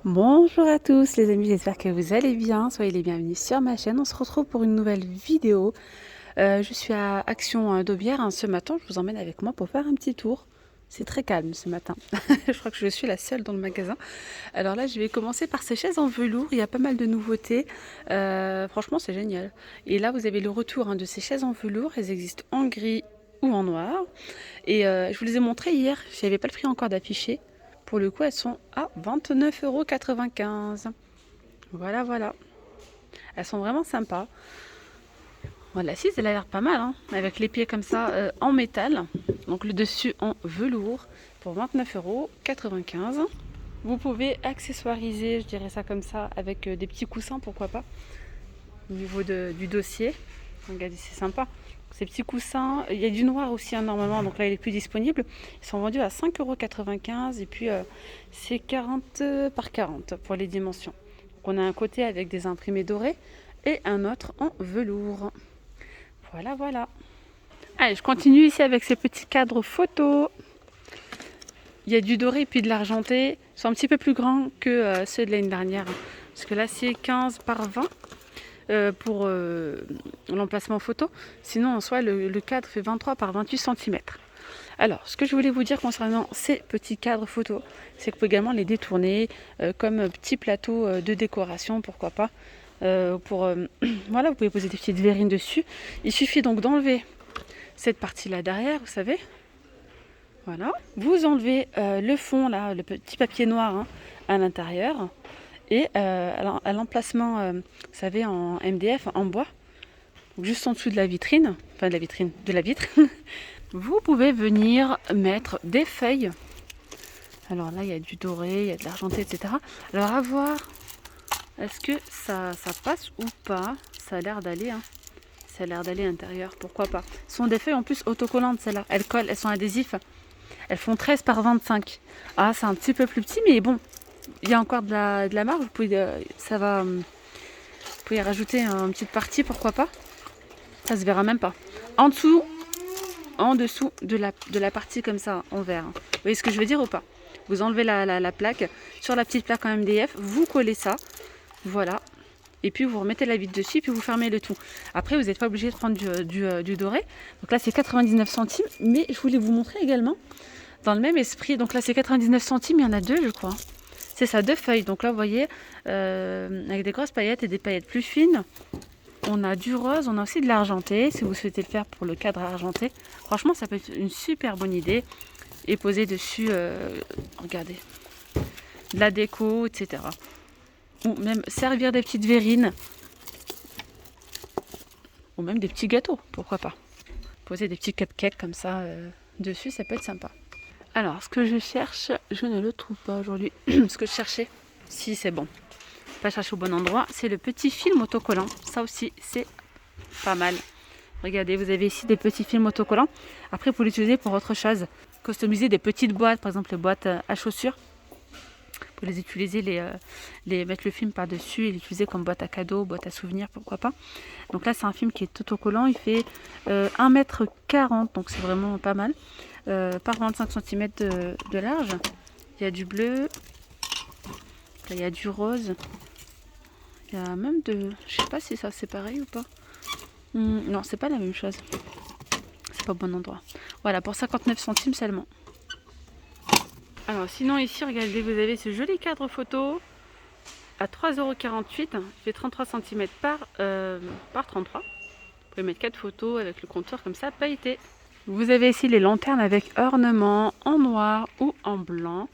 Bonjour à tous les amis, j'espère que vous allez bien, soyez les bienvenus sur ma chaîne. On se retrouve pour une nouvelle vidéo. Je suis à Action d'Aubière, ce matin, je vous emmène avec moi pour faire un petit tour. C'est très calme ce matin, je crois que je suis la seule dans le magasin. Alors là je vais commencer par ces chaises en velours, il y a pas mal de nouveautés, franchement c'est génial. Et là vous avez le retour de ces chaises en velours, elles existent en gris ou en noir. Et je vous les ai montrées hier, je n'avais pas le prix encore d'afficher. Pour le coup, elles sont à 29,95 €. Voilà, voilà. Elles sont vraiment sympas. Voilà, l'assise, elle a l'air pas mal, avec les pieds comme ça en métal. Donc le dessus en velours pour 29,95 €. Vous pouvez accessoiriser, je dirais ça comme ça, avec des petits coussins, pourquoi pas, au niveau du dossier. Regardez, c'est sympa. Ces petits coussins, il y a du noir aussi normalement, donc là il est plus disponible. Ils sont vendus à 5,95 € et puis c'est 40 par 40 pour les dimensions. Donc on a un côté avec des imprimés dorés et un autre en velours. Voilà, voilà. Allez, je continue ici avec ces petits cadres photos. Il y a du doré et puis de l'argenté. Ils sont un petit peu plus grands que ceux de l'année dernière. Parce que là c'est 15 par 20. Pour l'emplacement photo. Sinon, en soi, le cadre fait 23 par 28 cm. Alors, ce que je voulais vous dire concernant ces petits cadres photos, c'est que vous pouvez également les détourner comme petit plateau de décoration, pourquoi pas. Voilà, vous pouvez poser des petites verrines dessus. Il suffit donc d'enlever cette partie-là derrière, vous savez. Voilà. Vous enlevez le fond, là, le petit papier noir à l'intérieur. Et à l'emplacement, vous savez, en MDF, en bois, juste en dessous de la vitrine, enfin de la vitre, vous pouvez venir mettre des feuilles. Alors là, il y a du doré, il y a de l'argenté, etc. Alors à voir, est-ce que ça passe ou pas? Ça a l'air d'aller, Ça a l'air d'aller à l'intérieur, pourquoi pas. Ce sont des feuilles en plus autocollantes, celles-là. Elles collent, elles sont adhésives. Elles font 13 par 25. Ah, c'est un petit peu plus petit, mais bon, il y a encore de la marge. Vous pouvez, vous pouvez rajouter une petite partie, pourquoi pas. Ça se verra même pas. En dessous, en dessous de la partie comme ça, en vert. Vous voyez ce que je veux dire ou pas? Vous enlevez la plaque. Sur la petite plaque en MDF, vous collez ça. Voilà. Et puis vous remettez la vitre dessus, puis vous fermez le tout. Après, vous n'êtes pas obligé de prendre du doré. Donc là, c'est 99 centimes. Mais je voulais vous montrer également, dans le même esprit. Donc là, c'est 99 centimes. Il y en a deux, je crois. C'est ça, deux feuilles. Donc là, vous voyez, avec des grosses paillettes et des paillettes plus fines. On a du rose, on a aussi de l'argenté, si vous souhaitez le faire pour le cadre argenté. Franchement, ça peut être une super bonne idée. Et poser dessus, regardez, de la déco, etc. Ou même servir des petites verrines. Ou même des petits gâteaux, pourquoi pas. Poser des petits cupcakes comme ça dessus, ça peut être sympa. Alors, ce que je cherche, je ne le trouve pas aujourd'hui. Ce que je cherchais, si c'est bon. Pas chercher au bon endroit, c'est le petit film autocollant. Ça aussi, c'est pas mal. Regardez, vous avez ici des petits films autocollants. Après, vous pouvez l'utiliser pour autre chose. Customiser des petites boîtes, par exemple les boîtes à chaussures. Vous pouvez les utiliser, mettre le film par-dessus et l'utiliser comme boîte à cadeaux, boîte à souvenirs, pourquoi pas. Donc là, c'est un film qui est autocollant. Il fait 1,40 m, donc c'est vraiment pas mal. Par 25 cm de large. Il y a du bleu. Là, il y a du rose. Il y a même de... Je sais pas si ça c'est pareil ou pas. Non, c'est pas la même chose. C'est pas au bon endroit. Voilà, pour 59 centimes seulement. Alors, sinon ici, regardez, vous avez ce joli cadre photo à 3,48 €. Il fait 33 cm par 33. Vous pouvez mettre 4 photos avec le compteur comme ça, pailleté. Vous avez ici les lanternes avec ornements en noir ou en blanc.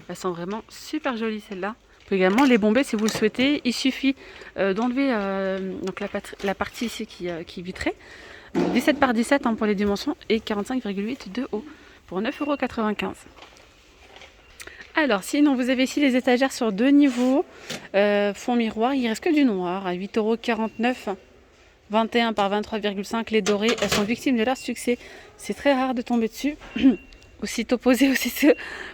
Elles sont vraiment super jolies celles-là. Vous pouvez également les bomber si vous le souhaitez. Il suffit d'enlever donc la partie ici qui est vitrée. 17 par 17 pour les dimensions et 45,8 de haut pour 9,95 €. Alors sinon vous avez ici les étagères sur deux niveaux, fond miroir, il reste que du noir à 8,49 €, 21 par 23,5 les dorés. Elles sont victimes de leur succès, c'est très rare de tomber dessus. Aussitôt posées,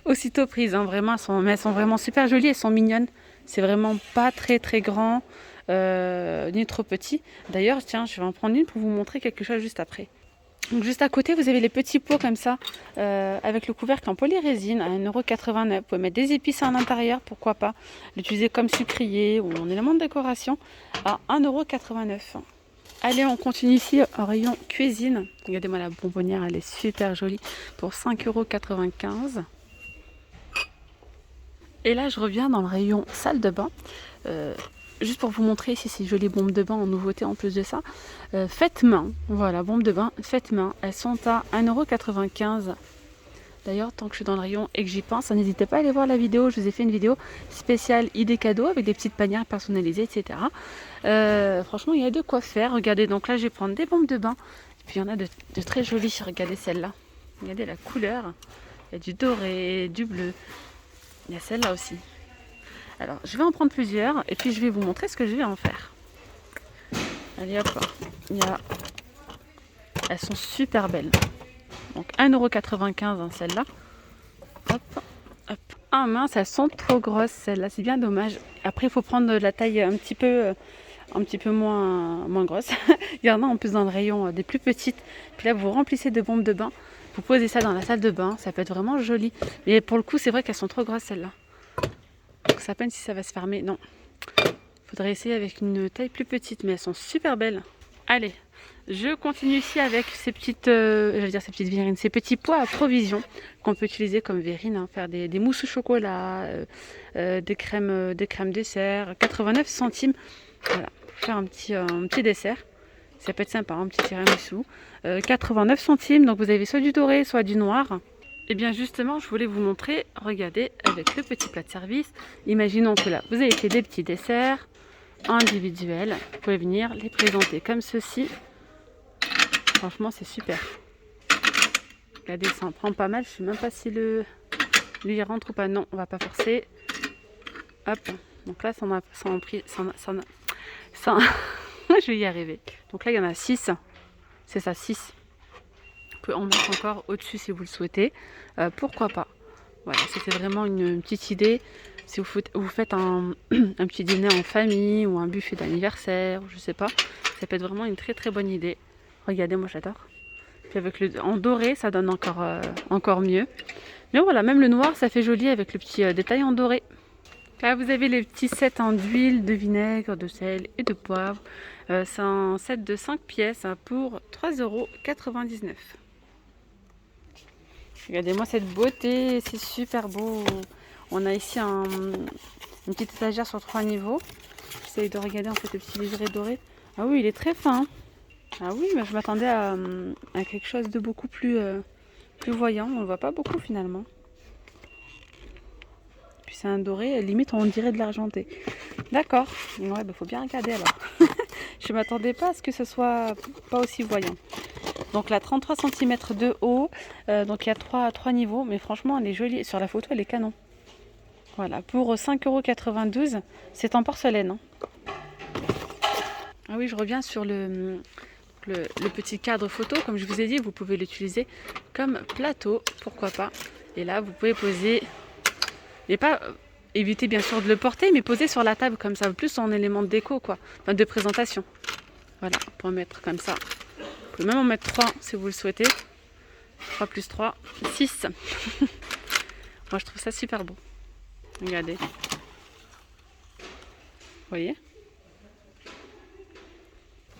aussitôt prises, vraiment, elles sont vraiment super jolies, elles sont mignonnes, c'est vraiment pas très très grand ni trop petit. D'ailleurs tiens, je vais en prendre une pour vous montrer quelque chose juste après. Donc juste à côté, vous avez les petits pots comme ça, avec le couvercle en polyrésine à 1,89 €. Vous pouvez mettre des épices à l'intérieur, pourquoi pas. L'utiliser comme sucrier ou en élément de décoration à 1,89 €. Allez, on continue ici au rayon cuisine. Regardez-moi la bonbonnière, elle est super jolie pour 5,95 €. Et là, je reviens dans le rayon salle de bain. Juste pour vous montrer ici ces jolies bombes de bain en nouveauté en plus de ça. Faites main, voilà, bombes de bain, faites main. Elles sont à 1,95 €. D'ailleurs, tant que je suis dans le rayon et que j'y pense, n'hésitez pas à aller voir la vidéo. Je vous ai fait une vidéo spéciale idée cadeau avec des petites panières personnalisées, etc. Franchement, il y a de quoi faire. Regardez, donc là, je vais prendre des bombes de bain. Et puis, il y en a de très jolies. Regardez celle-là. Regardez la couleur. Il y a du doré, du bleu. Il y a celle-là aussi. Alors, je vais en prendre plusieurs et puis je vais vous montrer ce que je vais en faire. Allez, hop. Elles sont super belles. Donc, 1,95 € hein, celle-là. Hop, hop. Ah mince, elles sont trop grosses celles-là. C'est bien dommage. Après, il faut prendre la taille un petit peu moins grosse. Il y en a en plus dans le rayon des plus petites. Puis là, vous remplissez de bombes de bain. Vous posez ça dans la salle de bain. Ça peut être vraiment joli. Mais pour le coup, c'est vrai qu'elles sont trop grosses celles-là. Donc, c'est à peine si ça va se fermer. Non. Faudrait essayer avec une taille plus petite. Mais elles sont super belles. Allez. Je continue ici avec ces petites, ces petites verrines, ces petits pois à provision qu'on peut utiliser comme verrine, hein, faire des mousses au chocolat, des crèmes dessert, 89 centimes. Voilà, pour faire un petit dessert. Ça peut être sympa, un petit tiramisu. 89 centimes, donc vous avez soit du doré, soit du noir. Et bien justement, je voulais vous montrer, regardez, avec le petit plat de service. Imaginons que là, vous avez fait des petits desserts individuels. Vous pouvez venir les présenter comme ceci. Franchement, c'est super. Regardez, ça en prend pas mal. Je ne sais même pas si lui il rentre ou pas. Non, on va pas forcer. Hop. Donc là, ça en pris. Je vais y arriver. Donc là, il y en a 6. C'est ça, 6. On peut en mettre encore au-dessus si vous le souhaitez. Pourquoi pas. Voilà, c'était vraiment une petite idée. Si vous faites un petit dîner en famille ou un buffet d'anniversaire, je sais pas, ça peut être vraiment une très très bonne idée. Regardez, moi j'adore. Puis avec en doré, ça donne encore mieux. Mais voilà, même le noir, ça fait joli avec le petit détail en doré. Là, vous avez les petits sets d'huile, de vinaigre, de sel et de poivre. C'est un set de 5 pièces pour 3,99 €. Regardez-moi cette beauté, c'est super beau. On a ici une petite étagère sur 3 niveaux. J'essaye de regarder en fait le petit liseré doré. Ah oui, il est très fin. Ah oui, mais je m'attendais à quelque chose de beaucoup plus voyant. On ne le voit pas beaucoup finalement. Puis c'est un doré, limite on dirait de l'argenté. D'accord. Ouais, bah faut bien regarder alors. Je m'attendais pas à ce que ce soit pas aussi voyant. Donc là, 33 cm de haut. Donc il y a 3 niveaux. Mais franchement, elle est jolie. Sur la photo, elle est canon. Voilà, pour 5,92 €. C'est en porcelaine. Hein. Ah oui, je reviens sur le petit cadre photo. Comme je vous ai dit, vous pouvez l'utiliser comme plateau. Pourquoi pas. Et là, vous pouvez poser... Et pas... évitez bien sûr de le porter, mais poser sur la table comme ça. Plus en élément de déco, quoi. Enfin, de présentation. Voilà, pour en mettre comme ça. Vous pouvez même en mettre 3 si vous le souhaitez. 3 plus 3, 6. Moi, je trouve ça super beau. Regardez. Vous voyez?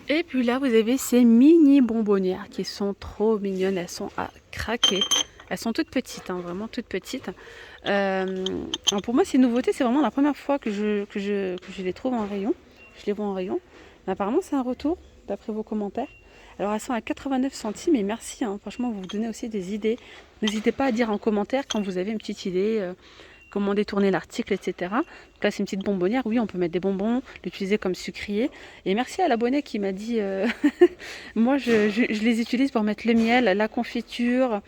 Et puis là, vous avez ces mini bonbonnières qui sont trop mignonnes. Elles sont à craquer. Elles sont toutes petites, hein, vraiment toutes petites. Alors pour moi, ces nouveautés, c'est vraiment la première fois que je les trouve en rayon. Je les vois en rayon. Mais apparemment, c'est un retour, d'après vos commentaires. Alors, elles sont à 89 centimes et merci. Hein, franchement, vous donnez aussi des idées. N'hésitez pas à dire en commentaire quand vous avez une petite idée, comment détourner l'article, etc. Donc là, c'est une petite bonbonnière. Oui, on peut mettre des bonbons, l'utiliser comme sucrier. Et merci à l'abonné qui m'a dit... moi, je les utilise pour mettre le miel, la confiture,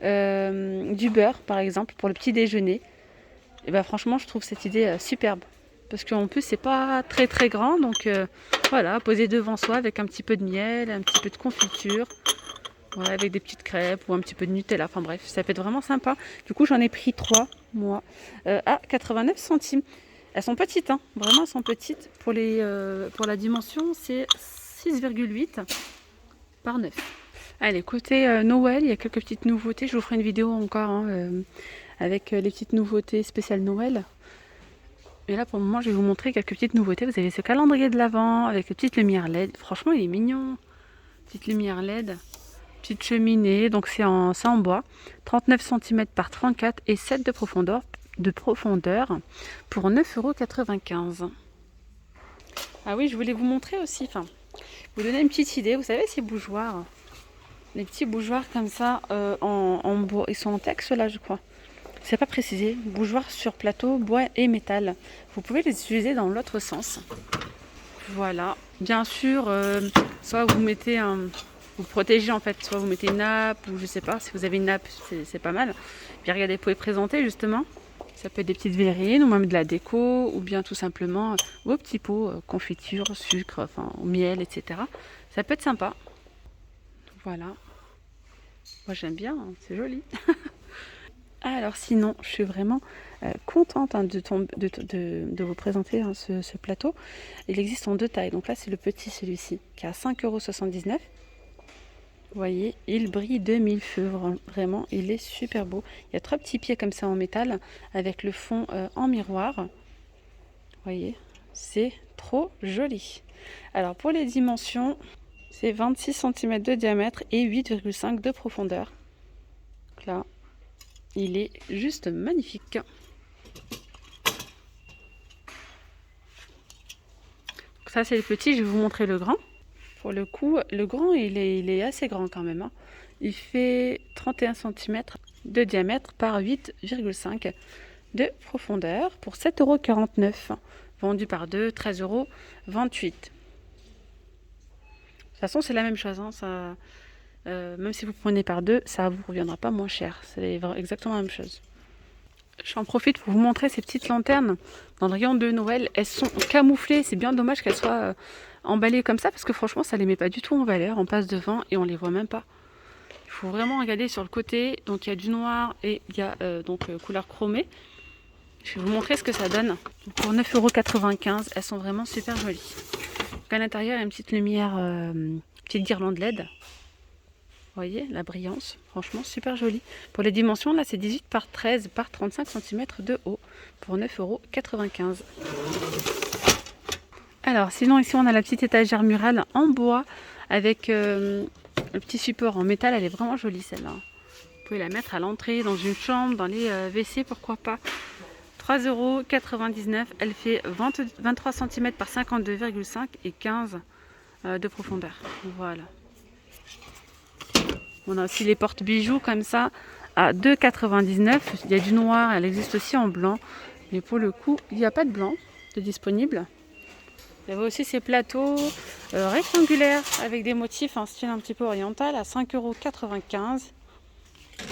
du beurre, par exemple, pour le petit déjeuner. Et ben franchement, je trouve cette idée superbe. Parce qu'en plus, c'est pas très très grand. Donc voilà, poser devant soi avec un petit peu de miel, un petit peu de confiture. Voilà, avec des petites crêpes ou un petit peu de Nutella. Enfin bref, ça peut être vraiment sympa. Du coup, j'en ai pris 3, moi, à 89 centimes. Elles sont petites, hein. Vraiment, elles sont petites. Pour la dimension, c'est 6,8 par 9. Allez, côté Noël, il y a quelques petites nouveautés. Je vous ferai une vidéo encore hein, avec les petites nouveautés spéciales Noël. Et là, pour le moment, je vais vous montrer quelques petites nouveautés. Vous avez ce calendrier de l'Avent avec les petites lumières LED. Franchement, il est mignon. Petite lumière LED. Petite cheminée. Donc, c'est en bois. 39 cm par 34 et 7 de profondeur pour 9,95 €. Ah oui, je voulais vous montrer aussi. Enfin, vous donner une petite idée. Vous savez, ces bougeoirs. Les petits bougeoirs comme ça en bois. Ils sont en texte là, je crois. C'est pas précisé. Bougeoirs sur plateau, bois et métal. Vous pouvez les utiliser dans l'autre sens. Voilà. Bien sûr, soit vous mettez vous protégez en fait, soit vous mettez une nappe ou je sais pas. Si vous avez une nappe, c'est pas mal. Puis regardez, vous pouvez présenter justement. Ça peut être des petites verrines ou même de la déco ou bien tout simplement vos petits pots, confiture, sucre, enfin miel, etc. Ça peut être sympa. Voilà. Moi j'aime bien, hein, c'est joli. Alors sinon, je suis vraiment contente hein, de vous présenter hein, ce plateau. Il existe en 2 tailles. Donc là, c'est le petit, celui-ci, qui est à 5,79 €. Vous voyez, il brille de mille feux. Vraiment, il est super beau. Il y a 3 petits pieds comme ça en métal, avec le fond en miroir. Vous voyez, c'est trop joli. Alors pour les dimensions, c'est 26 cm de diamètre et 8,5 de profondeur. Donc là, il est juste magnifique. Donc ça, c'est le petit. Je vais vous montrer le grand. Pour le coup, le grand, il est assez grand quand même. Hein. Il fait 31 cm de diamètre par 8,5 de profondeur pour 7,49 €. Vendu par 2, 13,28 €. De toute façon, c'est la même chose. Hein. Ça, même si vous prenez par 2, ça ne vous reviendra pas moins cher. C'est exactement la même chose. J'en profite pour vous montrer ces petites lanternes dans le rayon de Noël. Elles sont camouflées. C'est bien dommage qu'elles soient emballées comme ça parce que franchement, ça ne les met pas du tout en valeur. On passe devant et on les voit même pas. Il faut vraiment regarder sur le côté. Donc il y a du noir et il y a couleur chromée. Je vais vous montrer ce que ça donne. Donc, pour 9,95 €, elles sont vraiment super jolies. Donc, à l'intérieur, il y a une petite lumière, petite guirlande LED. Vous voyez la brillance, franchement super jolie. Pour les dimensions, là c'est 18 par 13 par 35 cm de haut pour 9,95 €. Alors sinon ici on a la petite étagère murale en bois avec le petit support en métal. Elle est vraiment jolie celle-là. Vous pouvez la mettre à l'entrée, dans une chambre, dans les WC, pourquoi pas. 3,99 €. Elle fait 23 cm par 52,5 et 15 de profondeur. Voilà. On a aussi les porte-bijoux comme ça à 2,99 €. Il y a du noir, elle existe aussi en blanc. Mais pour le coup, il n'y a pas de blanc de disponible. Il y avait aussi ces plateaux rectangulaires avec des motifs en style un petit peu oriental à 5,95 €.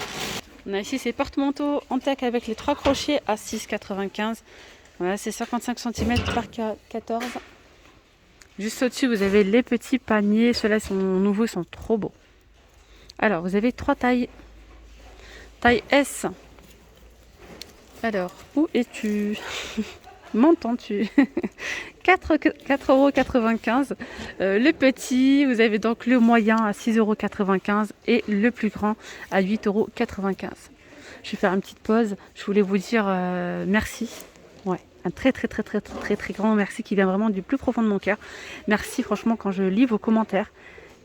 On a ici ces porte-manteaux en teck avec les 3 crochets à 6,95 €. Voilà, c'est 55 cm par 14. Juste au-dessus, vous avez les petits paniers. Ceux-là sont nouveaux, ils sont trop beaux. Alors, vous avez 3 tailles. Taille S. Alors, où es-tu? M'entends-tu? 4,95 €. Le petit, vous avez donc le moyen à 6,95 € et le plus grand à 8,95 €. Je vais faire une petite pause. Je voulais vous dire merci. Ouais, un très grand merci qui vient vraiment du plus profond de mon cœur. Merci franchement quand je lis vos commentaires.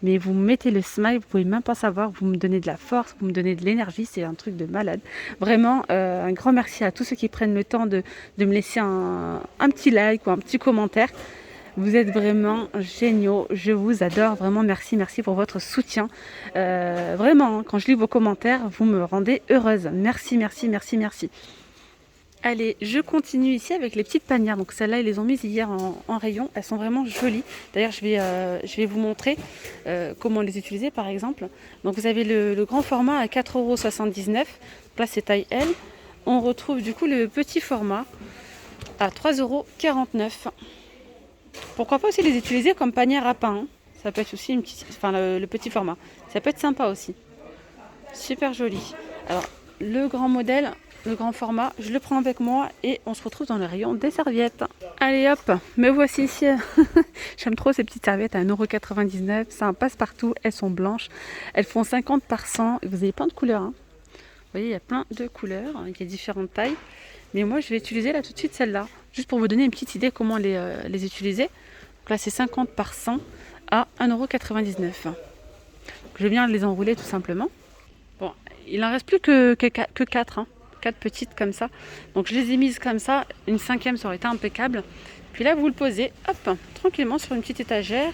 Mais vous me mettez le smile, vous pouvez même pas savoir, vous me donnez de la force, vous me donnez de l'énergie, c'est un truc de malade. Vraiment, un grand merci à tous ceux qui prennent le temps de me laisser un petit like ou un petit commentaire. Vous êtes vraiment géniaux, je vous adore, vraiment merci pour votre soutien. Vraiment, hein, quand je lis vos commentaires, vous me rendez heureuse. Merci. Allez, je continue ici avec les petites panières. Donc celles-là, ils les ont mises hier en rayon. Elles sont vraiment jolies. D'ailleurs, je vais vous montrer comment les utiliser par exemple. Donc vous avez le grand format à 4,79 €. Là, c'est taille L. On retrouve du coup le petit format à 3,49 €. Pourquoi pas aussi les utiliser comme panière à pain. Hein. Ça peut être aussi le petit format. Ça peut être sympa aussi. Super joli. Alors, le grand modèle, le grand format, je le prends avec moi et on se retrouve dans le rayon des serviettes. Allez hop, me voici ici. J'aime trop ces petites serviettes à 1,99 €. Ça un passe-partout, elles sont blanches. Elles font 50 par 100. Vous avez plein de couleurs. Hein. Vous voyez, il y a plein de couleurs, il y a différentes tailles. Mais moi, je vais utiliser là tout de suite celle-là. Juste pour vous donner une petite idée comment les utiliser. Donc là, c'est 50 par 100 à 1,99 €. Je vais bien les enrouler tout simplement. Bon, il n'en reste plus que 4. Hein. 4 petites comme ça. Donc je les ai mises comme ça. Une 5e, ça aurait été impeccable. Puis là, vous le posez, hop, tranquillement sur une petite étagère.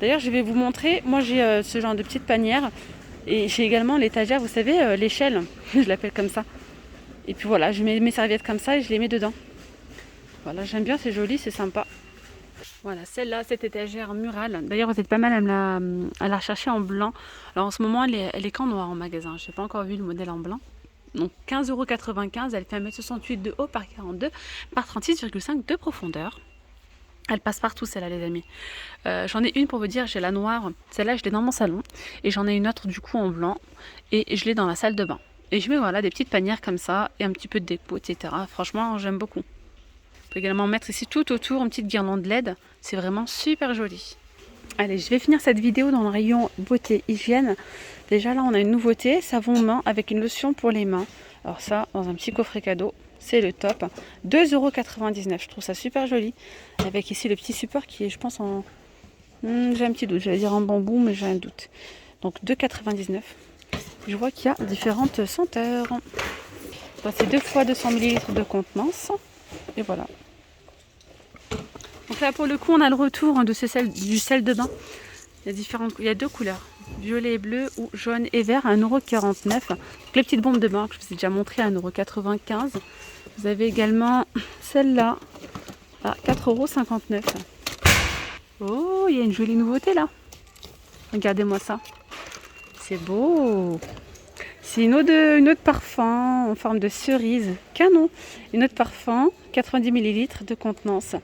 D'ailleurs, je vais vous montrer. Moi, j'ai ce genre de petite panière. Et j'ai également l'étagère, vous savez, l'échelle. Je l'appelle comme ça. Et puis voilà, je mets mes serviettes comme ça et je les mets dedans. Voilà, j'aime bien, c'est joli, c'est sympa. Voilà, celle-là, cette étagère murale. D'ailleurs, vous êtes pas mal à la rechercher en blanc. Alors en ce moment, elle est qu'en noir en magasin. Je n'ai pas encore vu le modèle en blanc. Donc 15,95 €. Elle fait 1,68 m de haut par 42 par 36,5 de profondeur. Elle passe partout celle-là les amis. J'en ai une pour vous dire, j'ai la noire. Celle-là, je l'ai dans mon salon. Et j'en ai une autre du coup en blanc. Et je l'ai dans la salle de bain. Et je mets voilà des petites panières comme ça. Et un petit peu de déco, etc. Franchement, j'aime beaucoup. On peut également mettre ici tout autour une petite guirlande LED. C'est vraiment super joli. Allez, je vais finir cette vidéo dans le rayon beauté hygiène. Déjà là, on a une nouveauté, savon main avec une lotion pour les mains. Alors ça, dans un petit coffret cadeau, c'est le top. 2,99 €, je trouve ça super joli. Avec ici le petit support qui est, je pense, en... j'ai un petit doute, j'allais dire en bambou, mais j'ai un doute. Donc 2,99 €. Je vois qu'il y a différentes senteurs. C'est 2 fois 200 ml de contenance. Et voilà. Donc là, pour le coup, on a le retour de du sel de bain. Il y a 2 couleurs, violet et bleu ou jaune et vert à 1,49 €. Les petites bombes de bain que je vous ai déjà montré à 1,95 €. Vous avez également celle-là à 4,59 €. Oh, il y a une jolie nouveauté là. Regardez-moi ça. C'est beau. C'est une eau de parfum en forme de cerise. Canon. Une eau de parfum, 90 ml de contenance.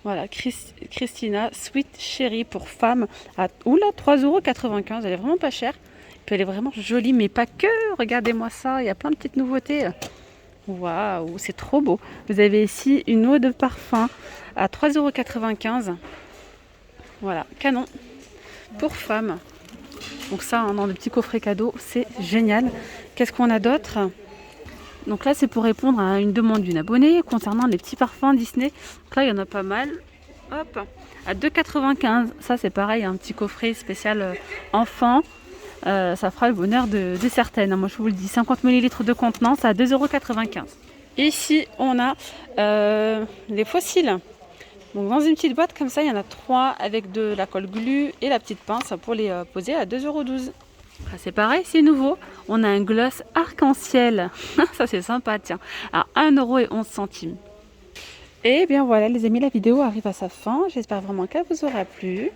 Voilà, Christina Sweet Cherry pour femmes à 3,95 €. Elle est vraiment pas chère. Puis elle est vraiment jolie, mais pas que. Regardez-moi ça, il y a plein de petites nouveautés. Waouh, c'est trop beau. Vous avez ici une eau de parfum à 3,95 €. Voilà, canon. Pour femmes. Donc ça, dans le petit coffret cadeau, c'est génial. Qu'est-ce qu'on a d'autre ? Donc là, c'est pour répondre à une demande d'une abonnée concernant les petits parfums Disney. Donc là, il y en a pas mal. Hop, à 2,95 €. Ça, c'est pareil, un petit coffret spécial enfant. Ça fera le bonheur de certaines. Moi, je vous le dis, 50 ml de contenance à 2,95 €. Ici, on a les fossiles. Donc dans une petite boîte comme ça, il y en a 3 avec de la colle glu et la petite pince pour les poser à 2,12 €. Ah, c'est pareil, c'est nouveau. On a un gloss arc-en-ciel. Ça, c'est sympa, tiens. À 1,11 €. Et bien voilà, les amis, la vidéo arrive à sa fin. J'espère vraiment qu'elle vous aura plu.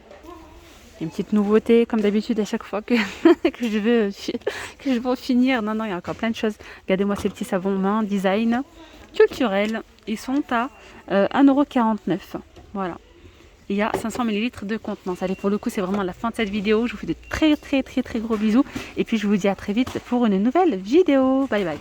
Une petite nouveauté, comme d'habitude, à chaque fois que, que je veux finir. Non, il y a encore plein de choses. Regardez-moi ces petits savons main, design, culturel. Ils sont à 1,49 €. Voilà. Il y a 500 ml de contenance. Allez, pour le coup, c'est vraiment la fin de cette vidéo. Je vous fais de très gros bisous. Et puis, je vous dis à très vite pour une nouvelle vidéo. Bye bye.